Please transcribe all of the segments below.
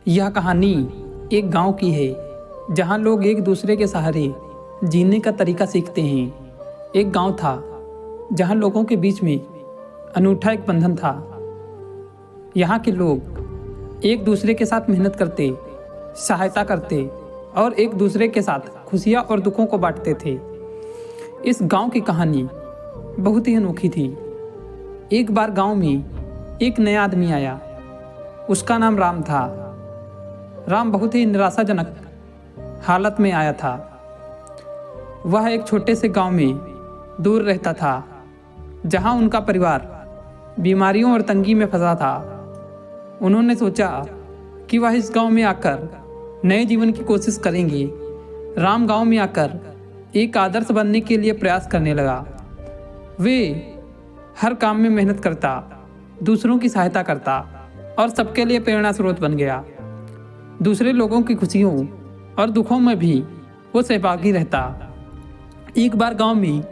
यह कहानी एक गांव की है जहां लोग एक दूसरे के सहारे जीने का तरीका सीखते हैं। एक गांव था जहां लोगों के बीच में अनूठा एक बंधन था। यहाँ के लोग एक दूसरे के साथ मेहनत करते, सहायता करते और एक दूसरे के साथ खुशियाँ और दुखों को बांटते थे। इस गांव की कहानी बहुत ही अनोखी थी। एक बार गांव में एक नया आदमी आया। उसका नाम राम था। राम बहुत ही निराशाजनक हालत में आया था। वह एक छोटे से गांव में दूर रहता था जहां उनका परिवार बीमारियों और तंगी में फंसा था। उन्होंने सोचा कि वह इस गांव में आकर नए जीवन की कोशिश करेंगे। राम गांव में आकर एक आदर्श बनने के लिए प्रयास करने लगा। वे हर काम में मेहनत करता, दूसरों की सहायता करता और सबके लिए प्रेरणा स्रोत बन गया। दूसरे लोगों की खुशियों और दुखों में भी वो सहभागी रहता। एक बार गांव में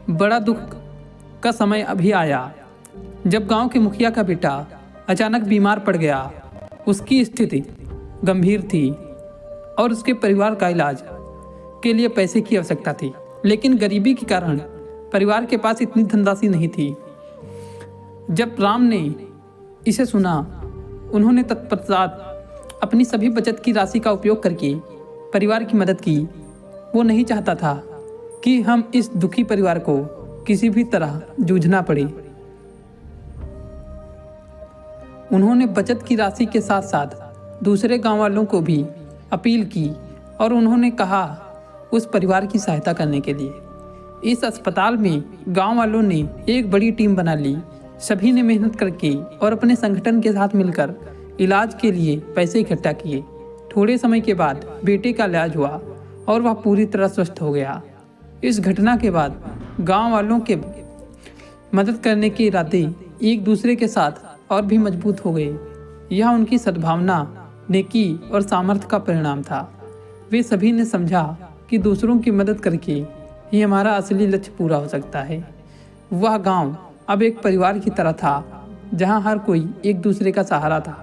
बड़ा दुख का समय अभी आया जब गांव के मुखिया का बेटा अचानक बीमार पड़ गया। उसकी स्थिति गंभीर थी और उसके परिवार का इलाज के लिए पैसे की आवश्यकता थी, लेकिन गरीबी के कारण परिवार के पास इतनी धनराशि नहीं थी। जब राम ने इसे सुना, उन्होंने तत्पश्चात अपनी सभी बचत की राशि का उपयोग करके परिवार की मदद की। वो नहीं चाहता था कि हम इस दुखी परिवार को किसी भी तरह जूझना पड़े। उन्होंने बचत की राशि के साथ साथ दूसरे गांव वालों को भी अपील की और उन्होंने कहा उस परिवार की सहायता करने के लिए। इस अस्पताल में गांव वालों ने एक बड़ी टीम बना ली। सभी ने मेहनत करके और अपने संगठन के साथ मिलकर इलाज के लिए पैसे इकट्ठा किए। थोड़े समय के बाद बेटे का इलाज हुआ और वह पूरी तरह स्वस्थ हो गया। इस घटना के बाद गांव वालों के मदद करने के इरादे एक दूसरे के साथ और भी मजबूत हो गए। यह उनकी सद्भावना, नेकी और सामर्थ्य का परिणाम था। वे सभी ने समझा कि दूसरों की मदद करके ही हमारा असली लक्ष्य पूरा हो सकता है। वह गांव अब एक परिवार की तरह था जहां हर कोई एक दूसरे का सहारा था।